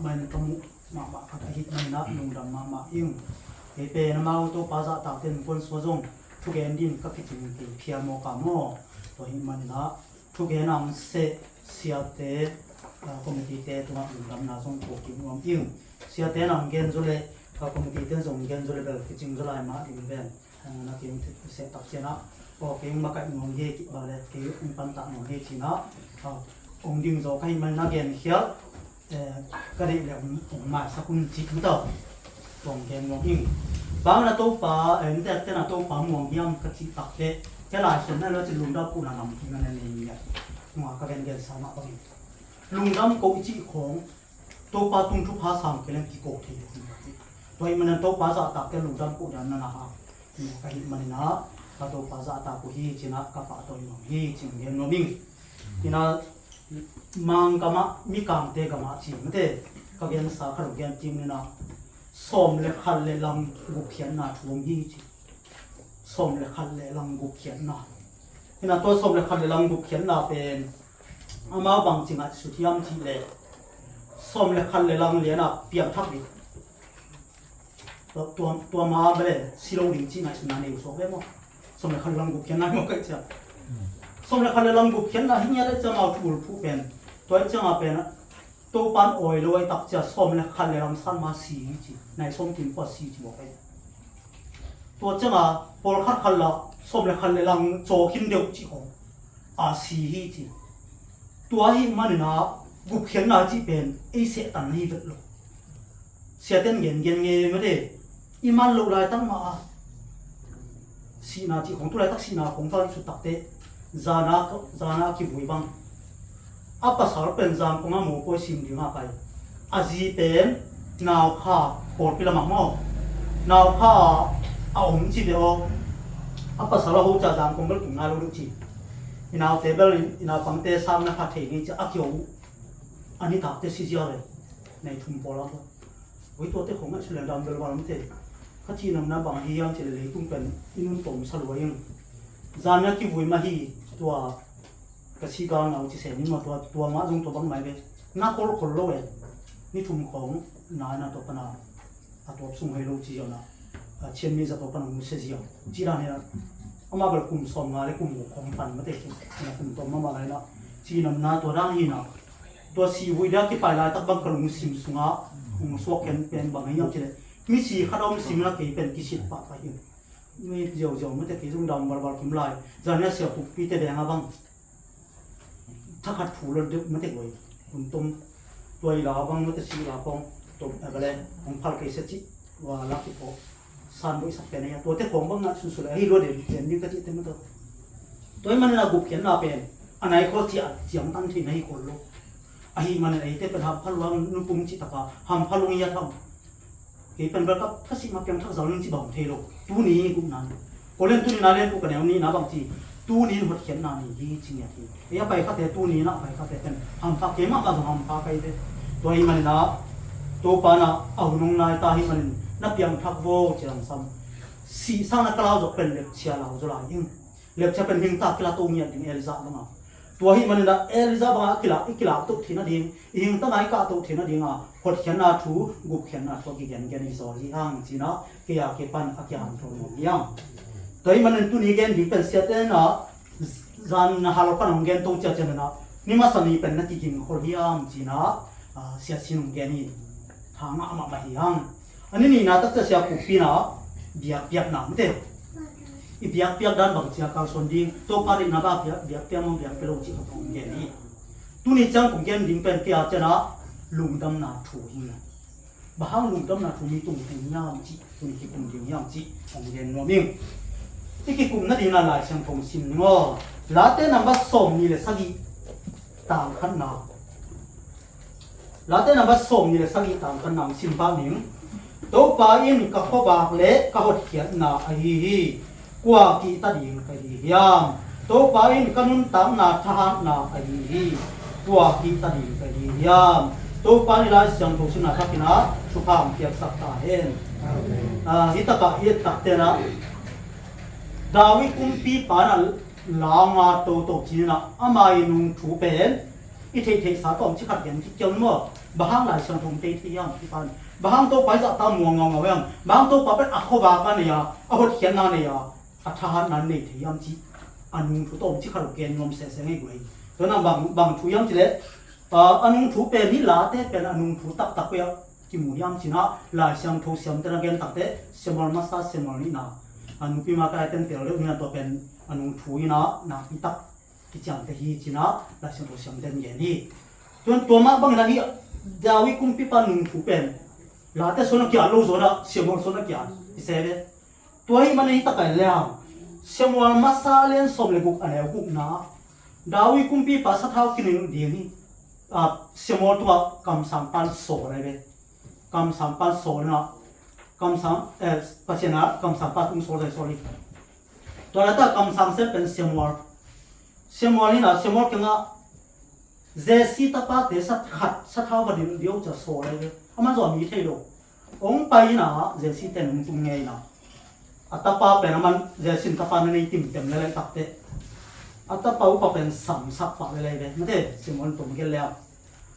มันกมุมาขัดหิตมันนะลุงดำมาอิงเอเปนมาตัวปาซาตาเต็นคนสวจงทุกแกนดินก็คิดถึงเพียโมกาโมตัวหิมันนะทุกแกนังเสียเตคอมมิตี้เตตัวลุงดำนาส่งตัวกินวงอิงเสียเตนังเกนจุเลคอมมิตี้เตส่งเกนจุเลเบลคิดถึงจุลายมาอิงเวนนักเรียนเสตักเจนะโอเคมากันงงเฮกิบาเลกิอุปันตะงงเฮจินะองดิงโจใครมันนักเรียนเขียวก็ได้แล้วผมมาสักคนจิตต่อตรงแกนงงอิงบางนาโตป่าแต่นาโตป่ามองยำกระชิตักเตะแค่หลายส่วนนั้นเราจะลุงดำกูนานำที่นั่นเองเนี่ยหัวก็เป็นเกณฑ์สามารถต้องลุงดำกูจิของโตป่าตุ้งทุพภาษาเกณฑ์ที่โกที่โดยมันโตป่าจะตักแค่ลุงดำกูดันนั่นนะฮะก็หิมันนะก็โตป่าจะตักกูฮีจินะกับป่าตัวยังฮีจิงเกณฑ์งงที่น่ามังกะมะมีกางเตกะมะจิมเตกะเกนสาขรุเกนจิมนี่นะสมเลคัลเลลังกุเขียนนาทวงยีจิสมเลคัลเลลังกุเขียนนานี่นะตัวสมเลคัลเลลังกุเขียนนาเป็นอามาบังจิงะสุทิยามจิเลสมเลคัลเลลังเลนะเปียงทักดิตัวมาเบลสิโลลิงจิงะสุนาเนอุโซเบมอสมเลคัลเลลังกุเขียนนาโมกะจิสมเลคัลเลลังกุเขียนนาหิญะเลจะมาทูลผู้เป็นตัวจะมาเป็นตัวปันออยลอยตักจะสมเลคัลเลลังสันมาสีจิในสมกินปอสีจิบอกไปตัวจะมาปอลคัดคัลละสมเลคัลเลลังโจคินเดียวจิของอาสีจิตัวหิมันนะกุเขียนนาจิเป็นไอเสียตันนี่เวทลเสียเต้นเงี้ยไม่ได้อิมันลุลายตั้งมาสีนาจิของตัวไรตักสีนาของตอนสุดตักเตจานาคิบุยบังอัปปะสารเป็นจานของอาโมโกซิมดีมาไปอาจีเป็นนาวข้าปอดพิลามังโมนาวข้าเอาหงจีเดียวอัปปะสารหูจ่าจานของเบลตุงนาลูกจีนาวเตเบลนาวฟังเตสามนักขัดเทงี้จะอักยงอันนี้ตักเตซิจิอะไรในทุ่มปอลาตัววิตัวเตของอัศเลนดำเบลบาลมเตขัดจีนำน้ำบางฮียังจะเลยตุ้งเป็นอินุนตมสลวยยังจานนักคิบุยมาฮีตัวกระชีกาเอาที่เสียนี่มาตัวมาจงตัวบังไม่เป็นนักคนโลเอนี่ทุ่มของนายนะตัวปนาตัวสุ่งให้โลจีเอานะเช่นมีจะตัวปนามุสเซียจีราเนี่ยเอามาเป็นกลุ่มสองงานเลยกลุ่มของปันมาเด็กนะกลุ่มตัวมาอะไรนะจีนำนาตัวร่างหินะตัวสีวิดาที่ไปลายตักบังกระมุสิมสุงะมุสวกเป็นบางอย่างจีเลยมีสีขนมสิมละกี่เป็นกิชิตปะไปอยู่ไม่เจียวไม่แต่กี่จงดำบาร์กิมลายจานนี้เสียปุ๊บปีเตแดงอ่ะบังถ้าขัดผูเราดึกมันจะรวยคุณต้มตัวอีลาบังมันจะสีลาปองต้มอะไรของพัลเกสจิว่าลักที่พอสานบริษัทเป็นอะไรตัวเจ้าของบังนัดสุดๆให้รวยเด่นเด่นนี่ก็จิตเต็มตัวตัวมันน่ะกุบเขียนน่ะเป็นอันไหนเขาเจียงตั้งที่ไหนคนโลไอ้มันไอ้เต้เป็นทำพัลวังนุ่มปุ่มจิตตะกาทำพัลวงยาทำเฮ้เป็นแบบถ้าสิมาเพียงทักษะนึงจิบังเทโลตัวนี้กุมนั้นคนเล่นตัวนี้น่าเล่นพวกกันแนวนี้นะบางทีตู้นี้หัวเขียนนานี่ยี่จริงอย่างที่เอ้ยไปข้าแต่ตู้นี้นะไปข้าแต่เป็นทำพักเกมก็ทำพักไปเลยตัวนี้มันนะตัวปานะเอาหนุ่มนายตาให้มันนับยังทักโวเจียงซ้ำสีสร้างนักล่าจะเป็นเล็บเชียร์เราจะลายยิ่งเล็บจะเป็นหิ้งตากีฬาตัวเมียถึงเอลิซาบ้างอ่ะตัวให้มันนะเอลิซาบ้างกีฬาตัวที่นั่นเองหิ้งตั้งไหนก็ตัวที่นั่นเองอ่ะหัวเขียนนาทูกุบเขียนนาตัวกี่เขียนอีสอที่ห้างจีนะเกียร์เก็บปันอาเกียร์ตัวอย่างตัวนี้มันตัวนี้เกณฑ์ดีเป็นเสียเต้นนะจานฮาร์ลกันองเกณฑ์ตัวเจ้าเจ้านะนี่มาสนีเป็นนักกินคนที่อ่างจีนะเสียสินองเกณฑ์นี่ทางอามาไม่ยังอันนี้นี่นะตั้งแต่เสียปุ๊บปีนะเบียกน้ำเต้อีเบียกด้านบางเสียการส่วนดิ้งตัวปารินาบ้าเบียกมันเบียกเป็นโลจิขององเกณฑ์นี่ตัวนี้จังองเกณฑ์ดิ้งเป็นเกียร์เจ้านะลุงดำนาถูหินะบ้างลุงดำนาถูมีตุ่มถึงยามจีตัวนี้คือตุ่มถึงยามจีองเกณฑ์โนมิงที่กลุ่มนั้นดีน่าหลายเชียงทงสินงอลาเต้นำบัดส่งนี่เลยสักต่างขันนาลาเต้นำบัดส่งนี่เลยสักต่างขันนาสินปาหนิงตัวปาอินกับพ่อบากเละกับหัดเขียนนาไอ้กว่ากีตาดิงไปยามตัวปาอินกันุนตามนาทหารนาไอ้กว่ากีตาดิงไปยามตัวปานี่ลายเชียงทงสินนาทักกินะสุภาพเกียรติสักตาเห็นฮิตกะฮิตตักเตนะดาวิคุมปีปานัลลางาโตจีนะอามายินุงถูเป็นอิเทสาตอมชิขัดเห็นที่เจ้าเมื่อ bahang lai sang thong te thiam ti pan bahang to pai za ta muang ngong awang bahang to pa pe akhowa ka ne ya ahot khian na ne ya athahan nan ne thiam chi anung thu tom chi kharu ken nom se se ngai goi to na bang thu yam chi le anung thu pe ni la te pe anung thu tak tak pe ki mu yam chi na lai sang tho siam te na gen tak te semol ma sa semol ni na anu pi ma ka ten te le ni na to pen anung thu ina na pi tak ki chang te hi chi na lai sang tho siam den ye ni ton to ma bang na hi dawi kum pi pa nung thu pen la te so na kya lo zo na semol so na kya se le to hi man hi ta ka le semol ma sa len som le buk ane buk na dawi kum pi pa sa thau kin ni ni semol to kam sam pan so le be kam sam pan so na kam sam pasena kam sam pa tung so le sorry to la ta kam sam se pen semol ni na semol ke nga zesi ta pa te sa khat sa thau ba din dio cha so le be ama zo mi thei lo ong pai na zesi ten nung tung ngai na atapa pe na man zesin ta pa ni tim tem le tak te atapa u pa pen sam sak pa le be ma te semol tum ge le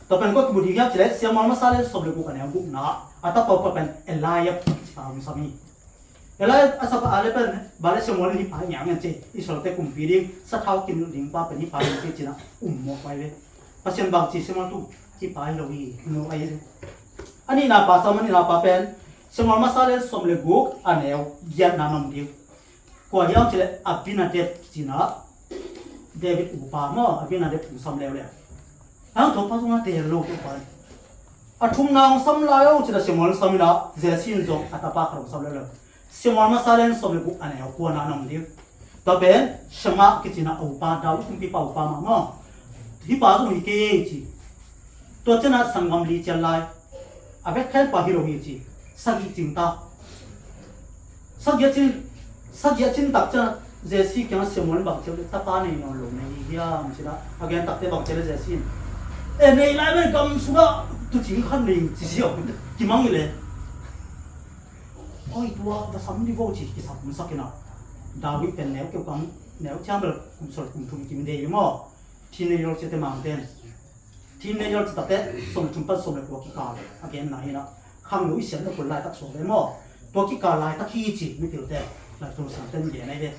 to pen ko budi ya chile semol ma sa le so le ko ka ne bu na atapa u pa pen elaya pa um sami elaya asapa ale pen ba le semol ni pa nyang ngan che i so te kum pi ding sa thau kin ding pa pe ni pa ni che china mo pai le pasien bang chi semol tu chi pa lo wi no ai ani na pa sa mani na pa pen semol ma sa le som le guk aneu yan na nom diu ko yam chile apina te china David upa mo apina de pu som le le ang to pa sunga te lo to pa athum nang sam la yo chila semol samina je sin zo atapa kharo som le semol ma sa le som le guk aneu ko na nom diu to ben shama ki china upa da u pi pa upa ma mo hi pa zo hi ke chi to chana sangam li chalai abe khan pa hi ro hi chi sagi cinta sagi chin tak cha jesi kya semol bang chele ta pa nei no lo nei ya mchina again tak te bang chele jesi e nei lai men kam suga tu chi khan nei chi sio ki mang le oi tua da sam ni vo chi ki sak mun sakina dawi pen neu ke kam neu cham le kum sol kum thum ki me mo thi nei ro che te mang ten thi nei ro ta te som chum pa som le ko ki ka again na hi na khang lu isen na ko lai tak so le mo to ki ka lai tak hi chi mi til te la to sa ten ye nei de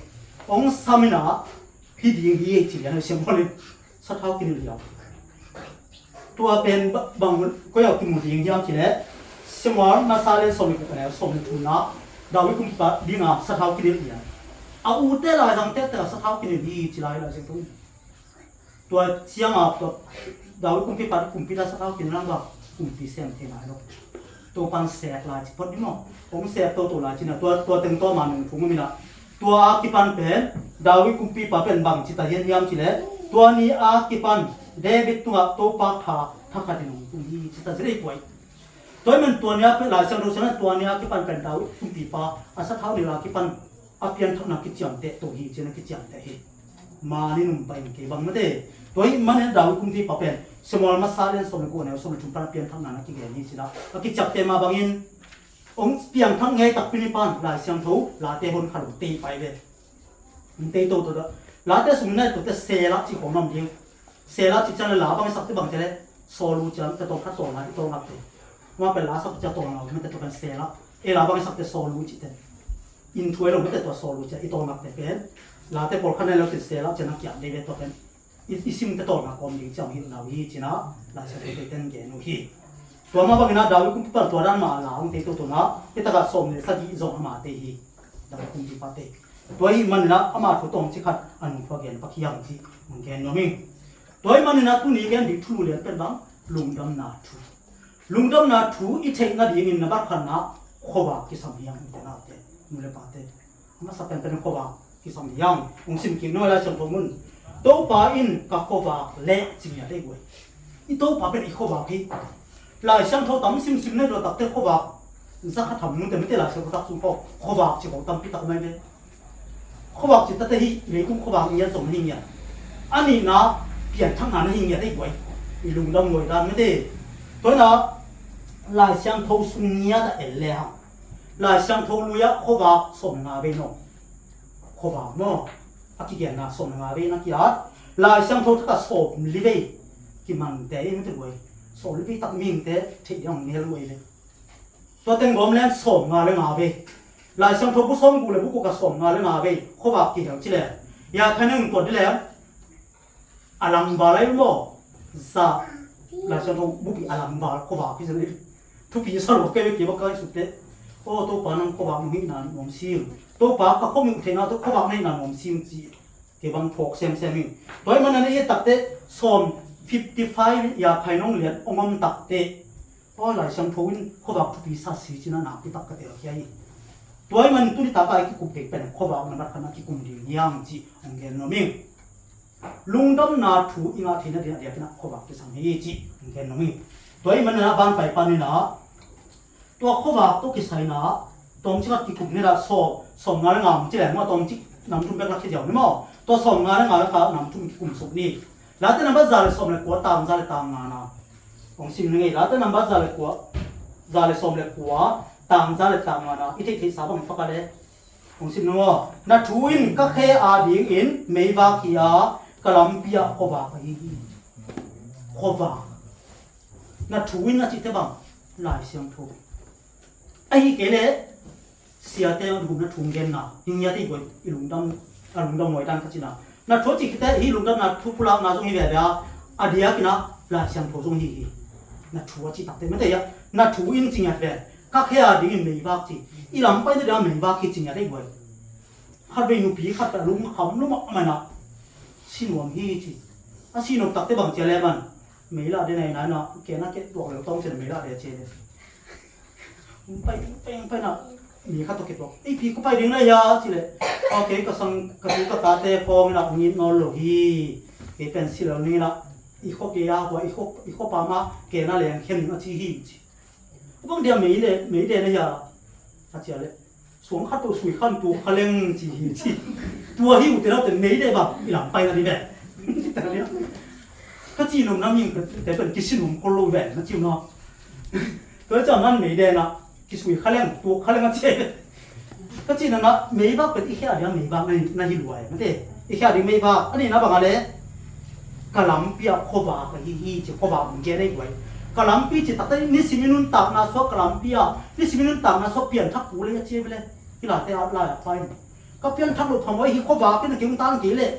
ong samina hi ding hi chi ya na semol sa thau kin li ya to pen bang ko ya ki mu ding jam chi le semol ma sa le som ko na som tu na dawi kum pa dinga sa thau kin li ya a u te la jang te sa thau kin li chi lai la se tu to chiang a to dawi kum pi sa thau kin na ba kum pi sem te na lo to pan se la chi pot ni mo ong se to la chi na to teng to ma nung thung mi na to a ki pan pen dawi kum pi pa pen bang chi ta yen yam chi le to ni a ki pan David tu to pa tha ka ti nung kum hi chi ta jrei koi toy men to nya pe la sang ro sang to nya ki pan pen dawi kum pi pa asa thau ni la ki pan a pian thak na ki cham te to hi chi na ki cham te hi ma ni num pai ke bang ma de toy man dawi kum pi pa pen semol ma sa len som ko ne som chum pan pian thak na ki ge ni chi da ki chap te ma bangin ong piang thak ngai tak pini pan la siang tho la te hon khalu te pai ve te to da la te sum na to te se la chi khom nam ding se la chi chan la bang sak te bang chele so lu chan te to kha to la to ngap te ma pe la sak cha to na me te to kan se la e la bang sak te so lu chi te in thoi lo me te to so lu cha i to ngap te pen la te por khana lo te se la chana kya de ve to pen isim te to na kom ding chang hi na wi chi na la sa te ten ge no hi to ma ba na dawi kum pa to ran ma la ong te to na te ta ga som ne sa gi zo ma te hi da kum ti pa te to hi man na ama thu tong chi khat an pha gen pa khiyang chi mun gen no mi to hi man na tu ni gen di thu le pen bang lungdam na thu i the na ding in na ba khan na khoba ki sam yang te na te mu le pa te ma sa pen pen khoba ki sam yang ong sim ki no la chang to mun to pa in ka khoba le chi ya de goi i to pa pen i khoba ki lai sang tho tam sim ne ro tak te khoba za kha tham nu te me te la se ko tak sum ko khoba chi ko tam pi tak mai ne khoba chi ta te hi le kum khoba ni ya som ni ya ani na pian thang na na hi ya de goi i lung dam ngoi dan me te to na lai sang tho sum nia da el le ha lai sang tho lu ya khoba som na be no khoba mo aki gen na som na be na ki ha lai sang tho ta som li ve ki man te me te goi โซลพี่ตักมิงเตะที่ยังเงี้ยรวยเลยตัวเต็งผมเล่นส่งงานเลยมาเว้ยหลายช่างทุบผู้ส่งกูเลยผู้กูก็ส่งงานเลยมาเว้ยเขาบอกกี่แถวที่เลยอยากให้นึงกดได้แล้วอลังบาร์เลยมั้งซาหลายช่างทุบบุกีอลังบาร์เขาบอกที่สุดเลยทุกปีสรุปแกไม่เกี่ยวกับการสุดเลยโอ้ตัวปานังเขาบอกมึงนั่นผมซิมตัวปากก็เขามึงเทน่าตัวเขาบอกไม่นั่นผมซิมจีเกี่ยวกับพวกเซมมิงโดยมันนั่นเองตัดเตะส่ง55อยากให้น้องเรียนองค์ตักเตะเพราะหลายช่างทุนเขาบอกทุกปีสัตว์สีจีน่าหนักที่ตักกระเตะแค่ยี่ตัวมันตุลิตาไปที่กุมเด็กเป็นเขาบอกมันรักขนาดที่กุมดียังจีองเกนน้มิงลุงดำนาถูอิงอาทิตย์นั้นเดียวกันเขาบอกจะสั่งให้จีองเกนน้มิงตัวมันนะบ้านไปปานี่นะตัวเขาบอกตัวกิจไซนะตรงที่ว่าที่กุมนี่ละส่งงานงามจีแหลมว่าตรงที่นำทุ่มแบบรักที่เดียวนี่มั้งตัวส่งงานงามแล้วก็นำทุ่มกุมสุกนี่แล้วแต่นำบัตรจ่ายส่งเลยกัวตามจ่ายตามงานนะองสิ่งนี้แล้วแต่นำบัตรจ่ายกัวจ่ายส่งเลยกัวตามจ่ายตามงานนะอีที่สาบังฟักเลยองสิ่งนู้นนัทวินก็แค่อาดิงอินไม่ว่าขี้อากลัมพิอาขวาไปขวานัทวินนัทจิตบังหลายเสียงทุกไอ้เกล้เสียแต่ลุงนัททุ่งเงินนะยิ่งยัดอีกว่าลุงดำมวยดันขจินะนัทโชจิกแต่ฮีลุงดำนัททุกพลังนัทจงฮีแบบนี้อดีตกินะหลายเสียงทุกจงฮีนัทชัวจิตตักแต่ไม่ได้ยะนัททุ่งอินจริงอย่างแบบก็แค่อาดิงอินไม่ว่าขี้อีหลังไปเนี่ยเดี๋ยวไม่ว่าขี้จริงอย่างได้บ่อยขัดไปนุปีขัดแต่ลุงขำลุงมันนะสินวมฮีจีอ่ะสินวมตักแต่บางเจริญมันไม่ละได้ไหนนะเนาะแกน่าเก็ตบอกเลยต้องเสร็จไม่ละเดี๋ยวเจริญไปนะมีข้าตัวเก็บบอกไอ้พี่ก็ไปดึงเลยยาทีเลยโอเคก็สั่งกระตุ้นกระตาเตะพอมันนะงี้นอนหลงฮีเก็บเป็นสิแล้วนี่นะอีกข้อเกียร์กว่าอีกข้อปามาเกน่าเลี้ยงเข้มมาที่ฮีจีบางเดียวไม่ได้เลยยาอาเจียเลยสวมข้าตัวสวยข้าตัวเขาเลี้ยงจีฮีจีตัวฮีอุตระแต่ไม่ได้แบบหลังไปนะดิแบบแต่เนี้ยก็จีนมน้ำยิงแต่เป็นกิสินมโคโลแวนนะจีนเนาะตัวเจ้านั้นไม่ได้นะกิสวยเขาเลี้ยงตัวเขาเลี้ยงเจ๊ก็จีนนะไม่บ้าเป็นอีกแค่เดียวไม่บ้าในฮิลวยไม่ได้อีกแค่เดียวไม่บ้าอันนี้นะบางอะไรกะลำปีขวาก็ฮีจีขวามันเจได้ไว้กะลำปีจีตัดแต่นี่สิมินุนตักนะสวกะลำปีนี่สิมินุนตักนะสวเปลี่ยนทักกูเลยเจ๊ไปเลยที่หลายแต่อะไรไปก็เปลี่ยนทักลูกทำไว้ฮีขวาก็นึกถึงตั้งกี่เลย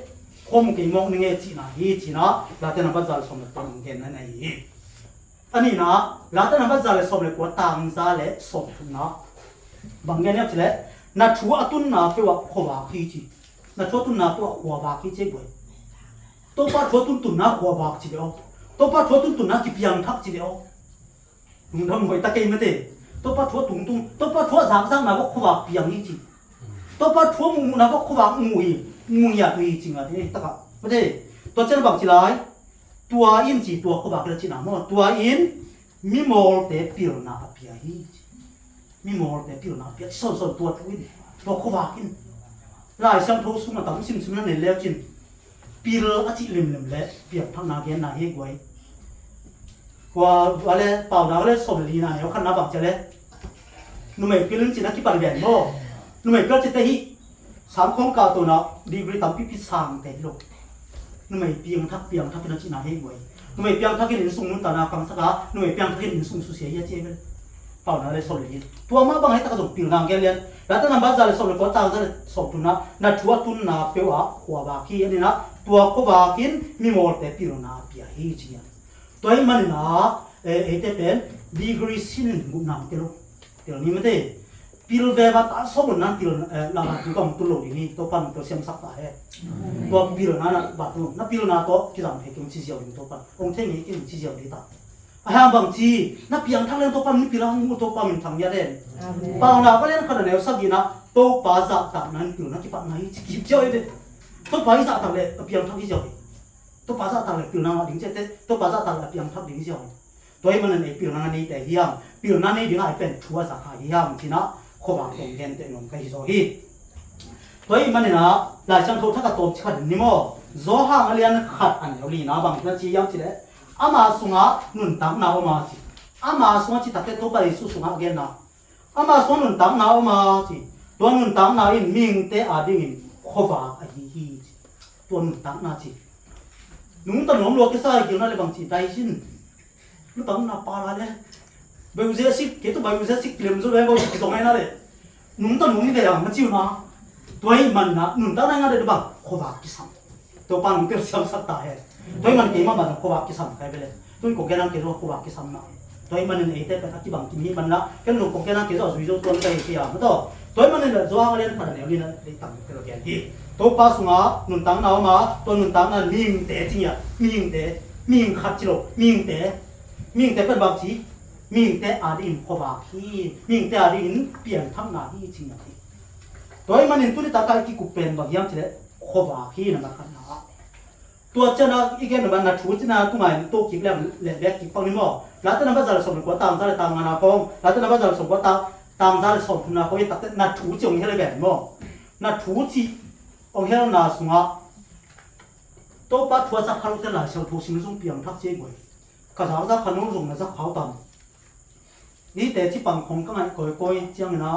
คมกี่มองนึงเอจีนะฮีจีนะหลายแต่นับบัตรจ่ายสมรภูมิเงินนั่นไอ้อันนี้นะหลายแต่นับบัตรจ่ายสมรภูมิต่างจ่ายสมทุนนะบางอย่างเนี่ยจีเลยนัดชัวตุนนะเพื่อขวาฮีจีนัดชัวตุนนะเพื่อขวาฮีเจ๊ไปตัวป้าชัวตุนนะขวาจีเดียวตัวป้าชัวตุนนะกี่เพียงทักจีเดียวมึงทำไว้ตะเกียงไม่ได้ตัวป้าชัวตุนตัวป้าชัวสางนะก็ขวาเพียงฮีจีตัวป้าชัวมูนะก็ขวางูอยากจริงอ่ะที่ตะกับไม่ได้ตัวเจ้าบังจีไรตัวอินจีตัวขวาก็จีน่ะมั้งตัวอินมีโมลเตปิลนาเปียฮีมีโมลเตปิลนาเปียส่วนตัวทวินตัวขวากินหลายช่างทุกสุนัขตั้งซิมนั่นเลยแล้วจินปิลอาทิลิมเละเปียกทั้งนาเกียนนาเฮกไว้กว่าอะไรเปล่านาเลยสมลีนาเขาขันนาบังจะเลยนุ่มเอกปิลจินนักกีฬาเบียนโม่นุ่มเอกก็จะเตะสามของกาตัวน่ะดีกรีตั้มพิสางแต่โลกนุ่มเอกเปียงทักเป็นนักจีน่าเฮกไว้นุ่มเอกเปียงทักกินสุ่งนุ่นตานาคังสักานุ่มเอกเปียงทักกินสุ่งสุเสียเจ๊เบลเปล่านาเลยสมลีตัวมาบังให้ตะกระดกปิลนางแกเลียนแล้วถ้านำบัตรจ่ายสมเลยก็ต่างจะสมทุนนะนัดชัวตุนนะเปียวขวาบากีอันนี้นะตัวขวากินมีโมลแต่ปิลนาเปียเฮจีนตัวมันนะเอเตเป็นดีกรีสินกุนนำเตลนี่ไม่ได้ปิลเวบัตสมนั้นปิลลาดูกำตุลอย่างนี้ตัวปันตัวเสียมสักตาเหตัวปิลนั้นบัตรนั้นปิลนาตัวกิจการให้กินชิเจียวตัวปันองค์เท่นี้กินชิเจียวดีตาอาหารบางทีนับเพียงทั้งเรื่องตัวปันมีปิลงูตัวปันมันทำยาเด่นบางนาก็เล่นขนาดแนวสักยีนะตัวปาจักต่างนั้นปิลนักกีฬาไหนกิจเจียวเด็ดตัวปาจักต่างเลยเพียงทั้งกิจเจียวตัวปาจักต่างเลยปิลนาดิ้งเจ็ดตัวปาจักต่างเลยเพียงทั้งดิ้งเจียวตัวมันนั่นเองปิลนานี้แต่เฮียมปิลนานี้ดิ้งไอเป็นชัวสักหายเฮียมทีนะขบางตรงเงินเต็มหนุนกันที่โซฮีตัวมันเนี่ยนะหลายช่างทุกถ้ากับตัวขัดนี่มั้งโจห่างเรียนขัดอันเดียวลีนะบางทีจียามทีเลยอามาสุงะนุนตังนาอมาจีอามาสุงะจีตักเตตัวไปสุสุงะเกนนะอามาสุงะนุนตังนาอมาจีตัวนุนตังนาอินมิงเตอาดิ้งอินขบางอฮีฮีตัวนุนตังนาจีนุ่งตะนุ่มโลกิสายกินอะไรบางทีได้ชิน lu tang na pala le Beuzeasik kita beuzeasik film zo le bo ki zongai na le nung ta nung ni de yang ma chiu na toi man na nun ta na nga de ba khoba ki sam to pa nung ter siam sat ta he toi man ke ma ba khoba ki sam kai bele toi ko kenan ke ro khoba ki sam na toi man ne ite ka ki bang ki mi man na ken lo ko kenan ke zo zui zo ton kai ki ya ma to toi man ne zo ang le pa ne ni na de tang ke lo gen hi to pa sunga nun tang na ma to nun tang na ning te chi ya ming khat chi lo ming te pen bang chi ming te adin khoba ki ming te adin pian tham na hi chi na hi toy manin tu ta ka ki ku pen ba yam chile khoba ki na ka na to chana igen ba na thu china ku mai to ki le ki pang ni mo la ta na ba za so ko tang za tang na ko la ta na ba za so ko tang za so na ko ta na thu jong he le ben mo na thu chi ong he na sunga to pa thu za khalu ta la shau thu sim sung piang thak che goi ka za za khanong rong na za khau tamนี่แต่ที่ปังคงก็ไงก้อยเจียงนะ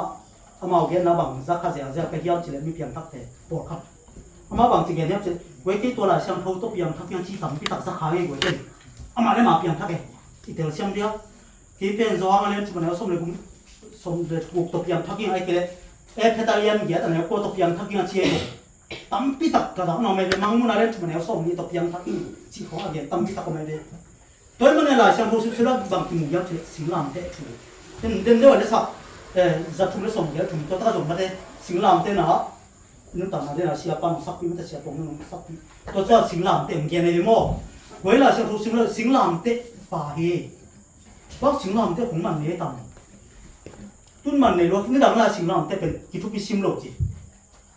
อามาเกียนนะบังซักข้าเสียจะไปเยี่ยมจิเลมีเพียงทักแต่ปวดครับอามาบังจิเกียนเนี่ยจะไว้ที่ตัวละเชียงโทตัวเพียงทักยังที่ต่ำที่ตักสักขาเองไว้เลยอามาได้มาเพียงทักเองอีเดียวเชียงเดียวที่เป็นร้องอะไรที่มันเอาสมเลยผมสมเลยถูกตัวเพียงทักยังไอ้เกลเอฟเตอร์เลียนเกียร์แต่เนี่ยก็ตัวเพียงทักยังเชียงต่ำที่ตักกระดับน้องไม่ได้มังมุนอะไรที่มันเอาสมนี่ตัวเพียงทักยังที่เขาเกียร์ต่ำที่ตักก็ไม่ได้ตัวมันเนี่ยละเชียงโทสุดสุดบางที่มุยามเชียงสิงลามเตะถูกเดินด้วยสักจะทุ่มเลยส่งเดี๋ยวทุ่มตัวตาจงมาได้สิงลามเต้นนะนึกตามมาได้นะเสียปันสักปีมันจะเสียตรงนึงสักปีตัวเจ้าสิงลามเต้นเกี่ยในโม่เวลาเสียทุ่มสิงลามเต้ป่าเฮว่าสิงลามเต้ของมันเนี่ยต่ำตุ้นมันเนี่ยรู้นี่ดังละสิงลามเต้เป็นกิทุกปีซิมโลจิ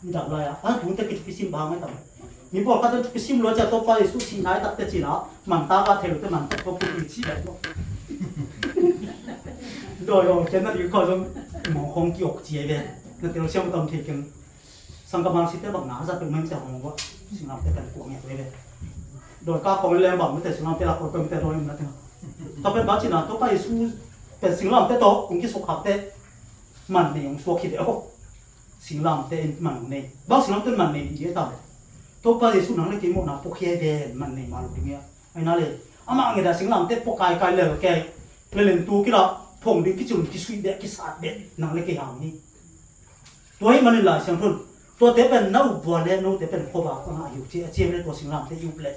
นี่ดังละอ่ะตุ้นเต้กิทุกปีซิมบางไม่ต่ำนี่พอเขาจะปีซิมโลจะตัวไปสู้ชีนายตักเตจีนะมันตาว่าเทลุเต้มันก็พูดอีกทีแบบโดยเช่นนั้นอยู่ก็ต้องหมอคงกี่อกเจียเลยนั่นแต่เราเชื่อว่าต้องเทียกันสังกัดบางสิทธิ์บังหนาจะเป็นไม่แต่ของว่าสิ่งนั้นเป็นการกวงเงี้ยเลยโดยก้าวของเรื่องบังไม่แต่สิ่งนั้นเป็นหลักเป็นแต่โดยมันนะถ้าเป็นบางสิ่งนั้นต้องไปสู้เป็นสิ่งนั้นแต่โตคงกี่สุขภาพแต่มันเนี่ยยังสู้คิดเดียวสิ่งนั้นแต่มันเนี่ยบางสิ่งนั้นเป็นมันเนี่ยเยอะต่ำต้องไปสู้นั่งเล่นเกมหมดนะพวกเฮียเดนมันเนี่ยมาลุกอย่างเงี้ยไอ้นั่นเลยอามาเงี้ยแต่สิ่งนั้นแต่พวกกายเลยแกเล่นตัวกี่ละพงดิกิจุนกิสุยเดกิสาดเดนังเลกอย่างนี้ตัวให้มันหลายเสียงทุนตัวเตเป็นน้าวัวเล่นน้าเตเป็นขบก็มาอยู่เจี๊ยบเลยตัวสิงห์ลำเตอยู่เลย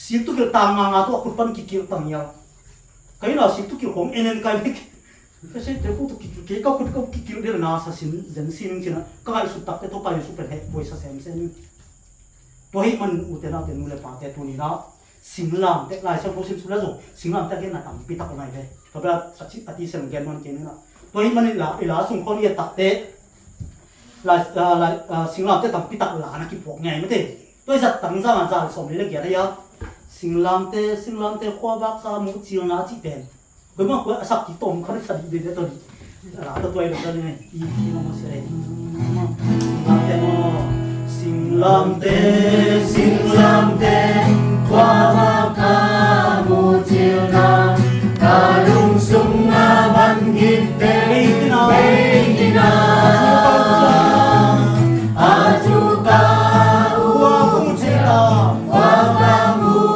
สิทุกอย่างต่างงาตัวคุณปั้นกิจต่างยาวใครน่ะสิทุกอย่างของเอ็นใครไม่ก็ใช่แต่พวกทุกกิจก็คุณก็กิจเรื่องน่าสัสินเจนสินจริงนะก็ให้สุดตักแต่ตัวไปสุดเป็นเหตุป่วยสัเซมเซนตัวให้มันอุตส่าห์เต็มเลยป่าแต่ตัวนี้นะสิงห์ลำเตหลายเสียงผู้สิงห์สุดแล้วส่งสิงห์ลำเตแค่หน้าต่างปีตักอะไรเลยเพราะว่าอธิเสริมแกนมันเก่งนะตัวนี้มันหลาส่งคนเรียนตักเตะหลายสิงห์ลำเตะต่างปีตักหลานะกี่พวกไงไม่เตะตัวสัตว์ต่างสามารถสมเด็จเกียรติยศสิงห์ลำเตะขวาบักสามุจีนาจีเต็นก็มันก็สักกี่ต้มเขาได้สัตว์ดีเด็ดตัวนี้หลาตัวเองตัวนี้อีน้องมาเสียสิงห์ลำเตะขวาบักสามุจีนา Kalung sunga bangkite Beina Ajuka Uwamuteta Wakamuteta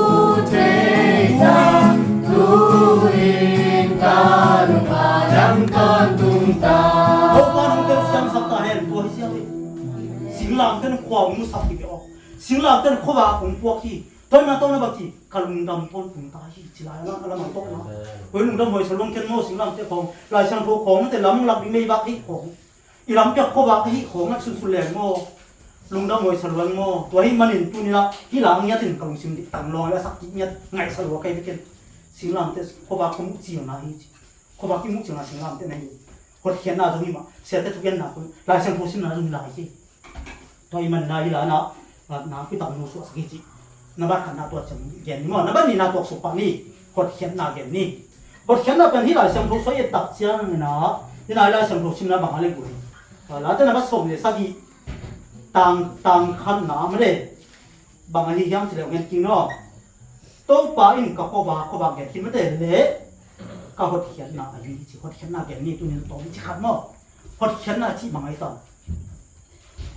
Tuhin Kalung Padang Kontunta Opa nang terus yang saktahen Tuhan siapa Singlam ten kwa musap gitu Singlam ten kwa kumpuak hi Tuan na tahu na bagi kalau ngam pun pun tahi cilai lah kalau mantok lah. Kau ngam boleh selong ken mau singlam te kong, lai sang tu kong te lam lap ini bagi kong, ilam pek kau bagi kong nak susul leh mau, ngam boleh selong mau, tuai manin tu ni lah hilang ya tin kalau sim di tang loy lah sakit ni ngai selong kayak bikin singlam te kau bagi mu cium lah ini, kau bagi mu cium lah singlam te ni, kau kian na tu ni mah, saya te tu kian na pun, lai sang tu sim na tu ni lah ini, tuai man na hilang na kita menusuk sakit. Nabat kan nato cem gen mo nabat ni nato supani hot khian na gen ni hot khian na pen hi la sam tho soi tak chiang na ni na la sam tho sim na bang le guri la ta nabat som le sa gi tang khan na ma le bang hi yam chile ngen king no to pa in ka ko ba gen ki ma te le ka hot khian na ayu chi hot khian na gen ni tu ni to chi khat mo hot khian na chi bang ai ta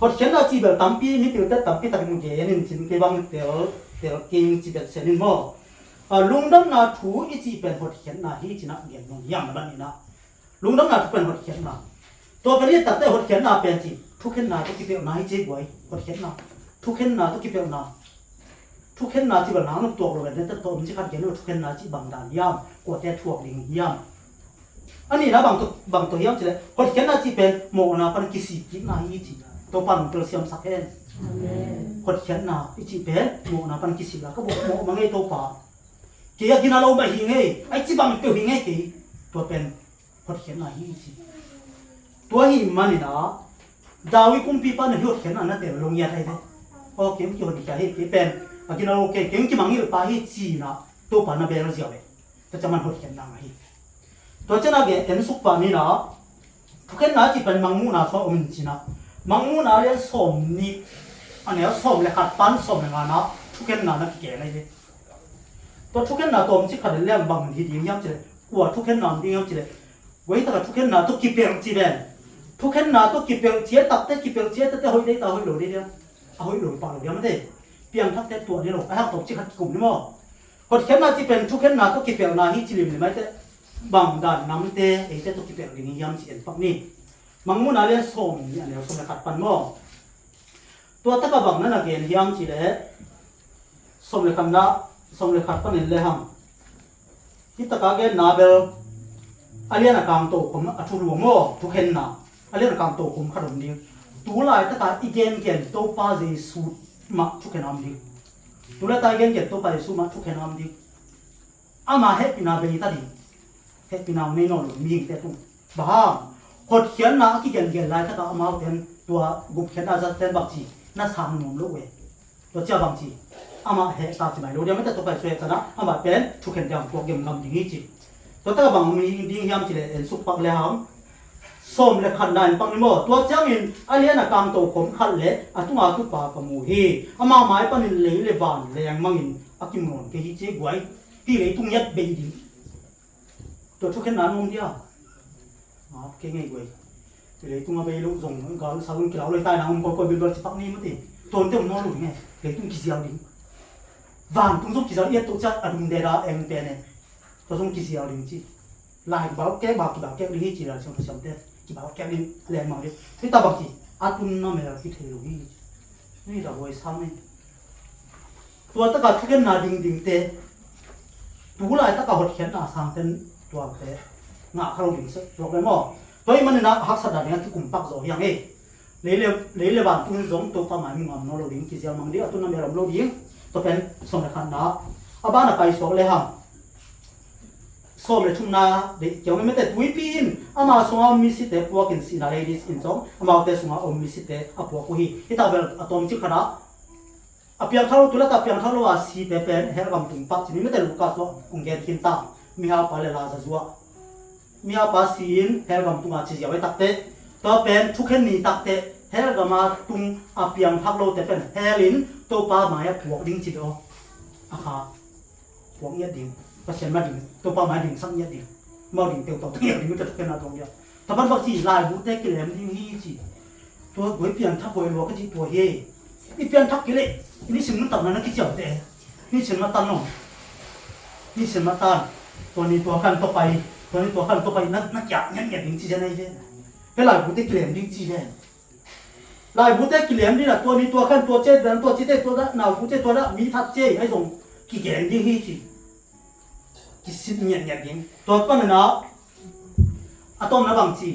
hot khian na chi ba tampi ni tu ta tampi ta mu ge nin chin ke bang tel king chỉ biết xem mo ลุงดังนาถูอีจีเป็นหดเขียนนาฮีจินะเงียนนงยังบันนี่นะลุงดังนาเป็นหดเขียนนาตัวเป็นตัดแต่หดเขียนนาเป็นจีทุกเขียนนาทุกกิเปียวนาฮีเจ๊กวยหดเขียนนาทุกเขียนนาทุกกิเปียวนาทุกเขียนนาที่เป็นน้ำตัวเราเป็นแต่ตัวมันจะขัดเขียนว่าทุกเขียนนาที่บางด่านย่ำกว่าแต่ถ่วงลิงย่ำอันนี้นะบางตัวย่ำจีเลยหดเขียนนาที่เป็นโมนาปันกิสิกินาฮีจีตัวปันเปลือกเสียมสักแห่งหดเขียนนาอีจีเป็นโมนาปันกิสิละก็บอกโมมังไงตัวป่าเกี่ยกินอะไรมาหิงไงไอ้จีบังเปียวหิงไงกี่ตัวเป็นหดเขียนนาฮีจีตัวหิมันนี่นะดาวิคุมปีปันหดเขียนนานั่นเดี๋ยวลงยาไทยเลยโอเคมันกี่หดเขียนให้กี่เป็นกินอะไรโอเคเก่งกี่มังยี่ป่าฮีจีนะตัวป่านั่นเป็นอะไรเสียเลยแต่จะมันหดเขียนนาฮีตัวเจ้าหน้าเกณฑ์สุกป่านี่นะทุกคนน่าจะเป็นมังมูนาสอมจีนะมังมูนาเรียนสมนี่อันนี้สมเลยขัดปั้นสมเลยนะทุกคนน่านักเกณฑ์อะไรเลยตัวทุกคนน่าตัวมันจะขัดเรื่องบางทีดีอย่างเช่นกว่าทุกคนน่าดีอย่างเช่นไว้แต่ทุกคนน่าตัวกิเปียงจีเบนทุกคนน่าตัวกิเปียงเจี๊ยตับแต่กิเปียงเจี๊ยแต่หอยได้ตาหอยหลุดได้เนี่ยหอยหลุดปากหลุดยังไม่ได้เปียงทักแต่ตัวเดียวไอ้หักตกจิขัดกลุ่มนี่มั้งคนเขียนน่าจะเป็นทุกคนน่าตัวกิเปียงน่าฮิจิลิมเลยไหมแต่บางด่านน้ำเตะไอ้เจ้าตัวกิเปียงอย่างนี้ยังจีเอ็นปักนี่มังมูนาเรียนส่งเนี่ยเนี่ยส่งเลยขัดปันมั้งตัวตะกบังนั่นเองยังจีเลยส่งเลยคำนั้นส่งเลยขัดปันเลยฮัมที่ตะกาเกนนาเบลอาเลียนกางโตผมอัตุลวงมั้งทุกเห็นนะอาเลียนกางโตผมขนมดิ้งตัวลายตะกาอีเกนเกนโตปาเจสูมาทุกเห็นน้ำดิ้งตัวลายตะเกนเกนโตปาเจสูมาทุกเห็นน้ำดิ้งอามาเฮปินาเบนิตาดิ้งเฮปินาไม่นอนมีแต่ตุ้งบ้าหดเขียนนะที่เกนเกนลายตะกาอามาเป็นตัวกุบเขียนอาจจะเป็นบักจีน่าสามหนุ่มลูกเวตัวเจ้าบักจีอามาเฮตาจิไม่รู้เดี๋ยวไม่แต่ตัวไปช่วยกันนะอามาเป็นทุกเห็นอย่างพวกเกมนำดิ้งจีตัวตะกบังมีดิ้งยามจีเลยสุกปักเลยฮัมส้มเลยขันได้ปังนี่มั้งตัวเจ้ามินอาเลียนกางโตผมขันเลยอาตุงอาตุปากมูฮีอามาหมายปันเลยเลยบานเลยยังมังอินอากิมอนเกฮิเจกวยที่เลยตุงยัดเบยดิ้งตัวทุกเห็นนั้นมองเดียวเก่งไงกวยที่เลยตุงอาเบยลูกส่งก็สาวลุงกินเหล้าเลยตายนะผมก็บินรถจิปักนี่มั้งทีตัวเต็มน้องลุงไงเลยตุงกิเซียวดิ้งวานตุงส่งกิเซียวเอียตัวจัดอดุมเดราเอ็งเป็นเนี่ยตัวส่งกิเซียวดิ้งจีลายบ่าวแก่บ่าวกี่บ่าวแก่ดิ้งจีเราส่งส่งเด็ดกี่บ่าวแก่ดิ้งแรงมากเลยที่ตาบักจีอาตุนน้ำเมล่าที่เทลูกี้นี่เราไว้ซ้ำเนี่ยตัวตะกัดทุกคนน่าดิ้งเตะตัวลายตะกัดหดเขียนน่าซ้ำเต็มตัวเตะงาเขาดิ้งสักตัวไปมั้งตัวมันน่ะหักสัตว์อะไรที่กลุ่มปักโซ่ยังไงเลยบ้านตุ้งสงตัวประมาณมีงานน้องเราดิ้งกิเซียวมังเดียวตุนน้ำเมล่าเราดิ้งตัวเป็นสมัยขันนะอาบ้านไปสองเลยฮะส่งเลยทุ่งนาเด็กเกี่ยวไม่แต่ตุ้ยปีนอามาส่งเอามิสิเตพวกกินสินาเลดิสอินซองอามาแต่ส่งเอามิสิเตอาพวกกุฮีที่ตาเบลอะตอมจิขนาอาเปียงทารุตุลตาเปียงทารุอาสีเตเป็นเฮลกัมตุงปักจินี่ไม่แต่ลูกค้าส่งองเกนกินตามีอาปาเลลาซาซัวมีอาปาซีนเฮลกัมตุงอาชิเจียวไว้ตักเตตัวเป็นทุกเห็นนี่ตักเตเฮลกัมมาตุงอาเปียงทักโลเตเป็นเฮลินตัวปลาหมายพวกดิ้งจิโออาคาพวกเงี้ยดิ้งก็เช่นมาดิ้งตัวปลาหมายดิ้งสักเงี้ยดิ้งมาดิ้งเตียวตัวเงี้ยดิ้งมันจะเป็นอะไรตรงเดียวแต่บางทีลายบุตรได้กิเลสดิ้งนี่จีตัวก๋วยเปียงทักก๋วยหลวงก็จีตัวเย่นี่เปียงทักกิเลสนี่สิ่งมันตัดนั้นกี่เจ้าเตะนี่สิ่งมาตันน้องนี่สิ่งมาตันตัวนี้ตัวขันตัวไปตัวนี้ตัวขันตัวไปนักจับเงี้ยดิ้งจีจะไหนเจ้เป็นลายบุตรได้กิเลสดิ้งจีเจ้ลายบุตรได้กิเลสนี่แหละตัวนี้ตัวขันตัวเจ้เดินตัวจีเจ้ตัวละหนาวบุตรเจ้ตัวละมีทัดเจ้ให้ส่งกี่แกงดิ้งนี่จีกิสิบเงี้ยดิ้งตัวปั้นนะอะตอมนะบางที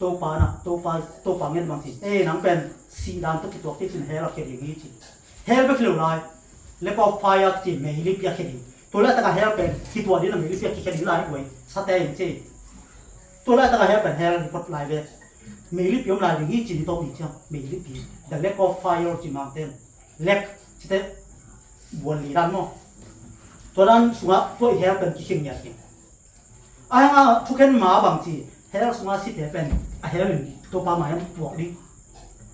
ตัวปานะตัวปาเงี้ยบางทีนังเป็นสีดำตัวกี่ตัวที่เป็นเฮลล์แค่ดิ้งนี่จีเฮลล์เป็นเรื่องอะไรเล็กว่าไฟจีไม่ลิบยาแค่ดิ้งตัวแรกตะการเฮลล์เป็นที่ตัวนี้นะไม่ลิบยาแค่ดิ้งไล่ไว้สเตย์จีตัวแรกตะการเฮลล์เป็นเฮลล์ที่พอดไล่เว้ไม่ลิบยอมไล่ดิ้งนี่จีตัวนี้จ้ะไม่ลิบปีแต่เล็กว่าไฟจีมาเต็มเล็กจีเตบัวลีรันมั้งตัวนั้นสุนัขตัวเฮลเป็นกี่เชียงใหญ่เองไอ้ห่าทุกคนมาบางทีเฮลสุนัขสิเตเป็นเฮลตัวปลาหมายบวกดิ